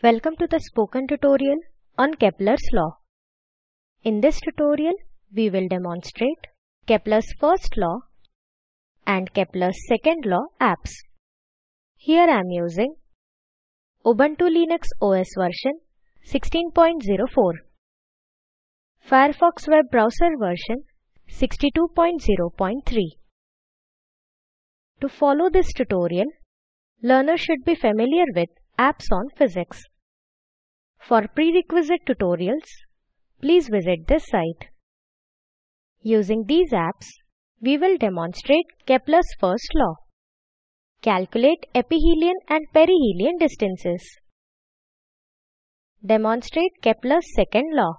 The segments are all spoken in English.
Welcome to the spoken tutorial on Kepler's law. In this tutorial, we will demonstrate Kepler's first law and Kepler's second law apps. Here I am using Ubuntu Linux OS version 16.04, Firefox web browser version 62.0.3. To follow this tutorial, learners should be familiar with apps on physics. For prerequisite tutorials, please visit this site. Using these apps, we will demonstrate Kepler's first law. Calculate Aphelion and Perihelion distances. Demonstrate Kepler's second law.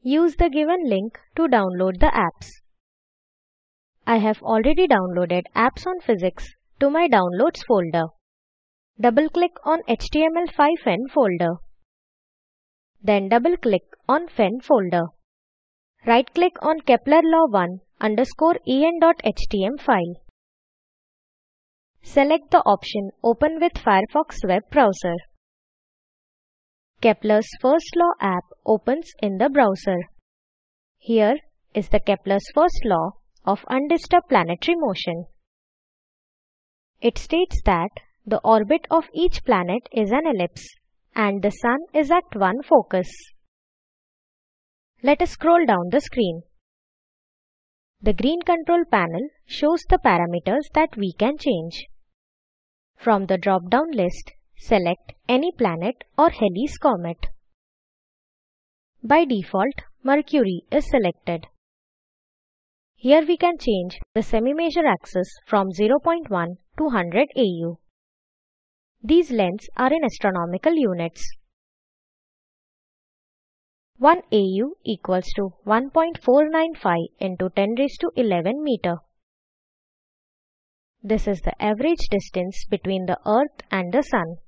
Use the given link to download the apps. I have already downloaded Apps on Physics to my Downloads folder. Double-click on HTML5N folder. Then double-click on FEN folder. Right-click on Kepler Law 1_en.htm file. Select the option Open with Firefox web browser. Kepler's first law app opens in the browser. Here is the Kepler's first law of undisturbed planetary motion. It states that the orbit of each planet is an ellipse and the Sun is at one focus. Let us scroll down the screen. The green control panel shows the parameters that we can change. From the drop-down list, select any planet or Halley's comet. By default, Mercury is selected. Here we can change the semi-major axis from 0.1 to 100 AU. These lengths are in astronomical units. 1 AU equals to 1.495 into 10 raised to 11 meter. This is the average distance between the Earth and the Sun.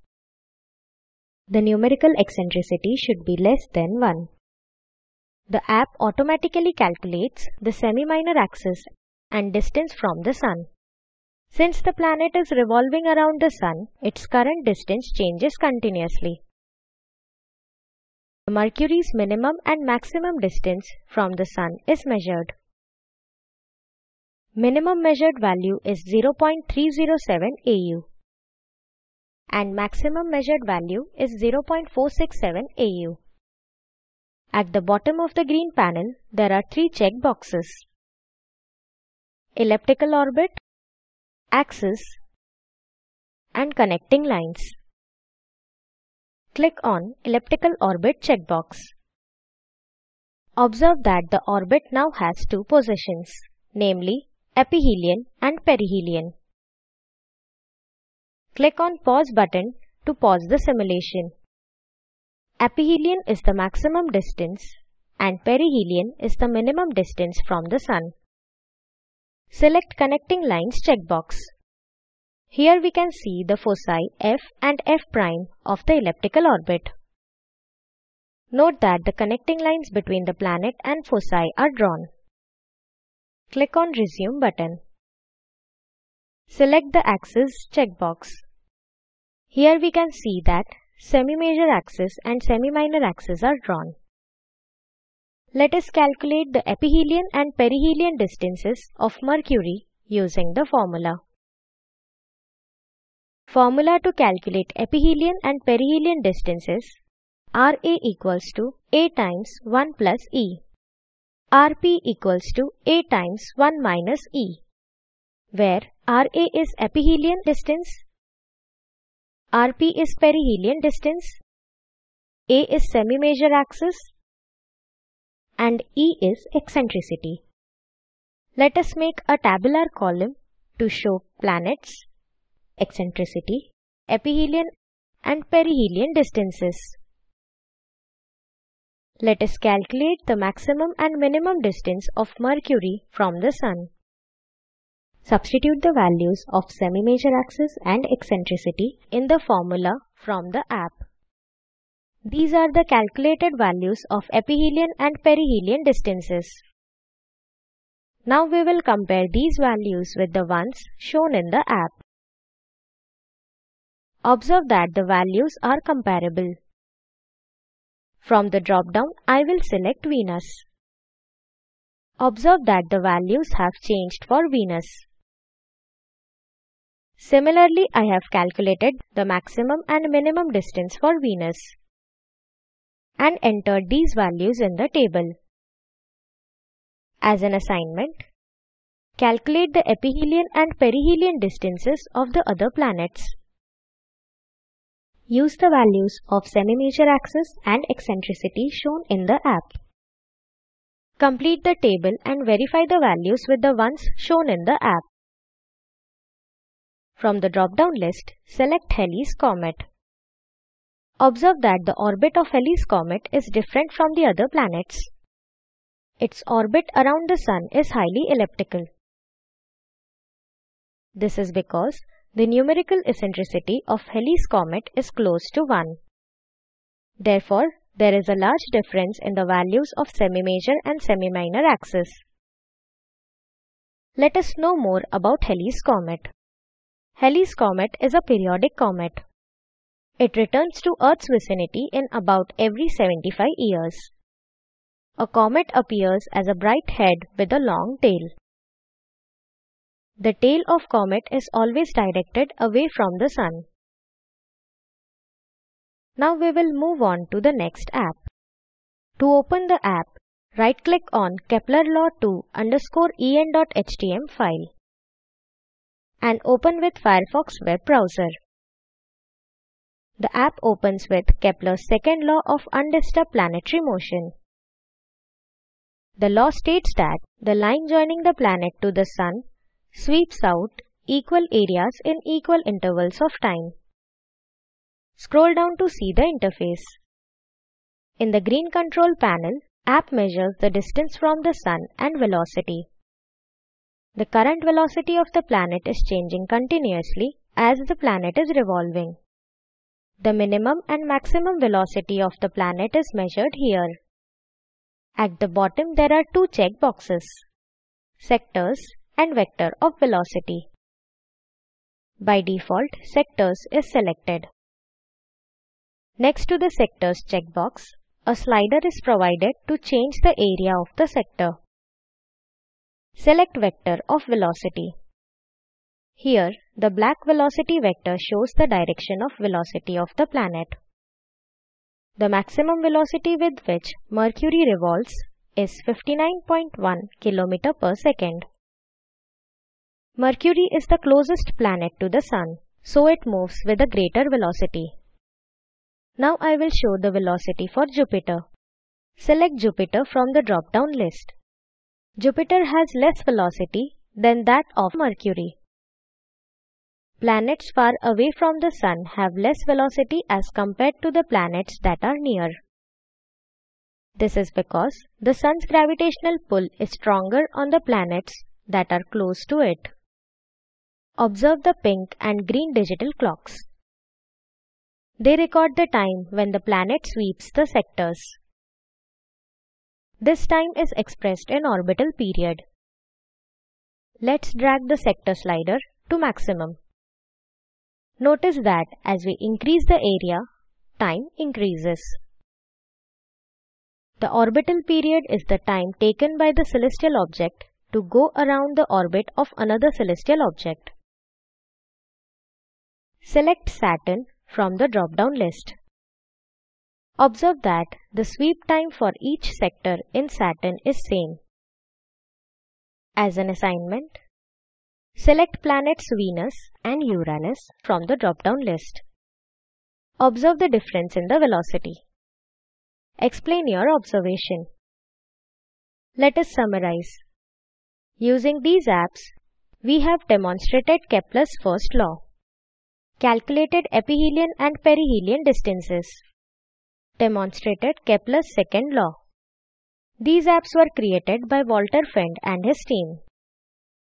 The numerical eccentricity should be less than 1. The app automatically calculates the semi-minor axis and distance from the Sun. Since the planet is revolving around the Sun, its current distance changes continuously. Mercury's minimum and maximum distance from the Sun is measured. Minimum measured value is 0.307 AU and maximum measured value is 0.467 AU. At the bottom of the green panel, there are 3 check boxes: elliptical orbit, axis, and connecting lines. Click on Elliptical Orbit checkbox. Observe that the orbit now has 2 positions, namely Aphelion and Perihelion. Click on Pause button to pause the simulation. Aphelion is the maximum distance and Perihelion is the minimum distance from the Sun. Select Connecting Lines checkbox. Here we can see the foci F and F' of the elliptical orbit. Note that the connecting lines between the planet and foci are drawn. Click on Resume button. Select the Axis checkbox. Here we can see that semi-major axis and semi-minor axis are drawn. Let us calculate the aphelion and perihelion distances of Mercury using the formula. Formula to calculate aphelion and perihelion distances: RA equals to A times 1 plus E. RP equals to A times 1 minus E, where RA is aphelion distance, RP is perihelion distance, A is semi-major axis, and E is eccentricity. Let us make a tabular column to show planets, eccentricity, aphelion and perihelion distances. Let us calculate the maximum and minimum distance of Mercury from the Sun. Substitute the values of semi-major axis and eccentricity in the formula from the app. These are the calculated values of aphelion and perihelion distances. Now we will compare these values with the ones shown in the app. Observe that the values are comparable. From the drop-down, I will select Venus. Observe that the values have changed for Venus. Similarly, I have calculated the maximum and minimum distance for Venus and entered these values in the table. As an assignment, calculate the aphelion and perihelion distances of the other planets. Use the values of semi-major axis and eccentricity shown in the app. Complete the table and verify the values with the ones shown in the app. From the drop-down list, select Halley's Comet. Observe that the orbit of Halley's Comet is different from the other planets. Its orbit around the Sun is highly elliptical. This is because the numerical eccentricity of Halley's Comet is close to 1. Therefore, there is a large difference in the values of semi-major and semi-minor axes. Let us know more about Halley's Comet. Halley's Comet is a periodic comet. It returns to Earth's vicinity in about every 75 years. A comet appears as a bright head with a long tail. The tail of comet is always directed away from the Sun. Now we will move on to the next app. To open the app, right-click on Kepler Law 2_en.htm file and open with Firefox web browser. The app opens with Kepler's second law of undisturbed planetary motion. The law states that the line joining the planet to the Sun sweeps out equal areas in equal intervals of time. Scroll down to see the interface. In the green control panel, app measures the distance from the Sun and velocity. The current velocity of the planet is changing continuously as the planet is revolving. The minimum and maximum velocity of the planet is measured here. At the bottom there are two check boxes, sectors and vector of velocity. By default, sectors is selected. Next to the sectors checkbox, a slider is provided to change the area of the sector. Select vector of velocity. Here, the black velocity vector shows the direction of velocity of the planet. The maximum velocity with which Mercury revolves is 59.1 km per second. Mercury is the closest planet to the Sun, so it moves with a greater velocity. Now I will show the velocity for Jupiter. Select Jupiter from the drop-down list. Jupiter has less velocity than that of Mercury. Planets far away from the Sun have less velocity as compared to the planets that are near. This is because the Sun's gravitational pull is stronger on the planets that are close to it. Observe the pink and green digital clocks. They record the time when the planet sweeps the sectors. This time is expressed in orbital period. Let's drag the sector slider to maximum. Notice that as we increase the area, time increases. The orbital period is the time taken by the celestial object to go around the orbit of another celestial object. Select Saturn from the drop-down list. Observe that the sweep time for each sector in Saturn is same. As an assignment, select planets Venus and Uranus from the drop-down list. Observe the difference in the velocity. Explain your observation. Let us summarize. Using these apps, we have demonstrated Kepler's first law, calculated aphelion and perihelion distances, demonstrated Kepler's second law. These apps were created by Walter Fend and his team.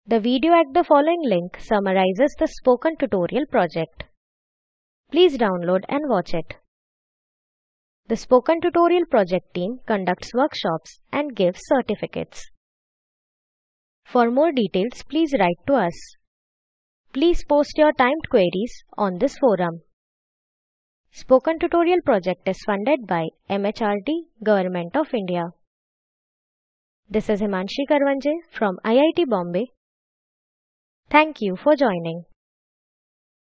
The video at the following link summarizes the spoken tutorial project. Please download and watch it. The Spoken Tutorial project team conducts workshops and gives certificates. For more details, please write to us. Please post your timed queries on this forum. Spoken Tutorial project is funded by MHRD, Government of India. This is Himanshi Karwanje from IIT Bombay. Thank you for joining.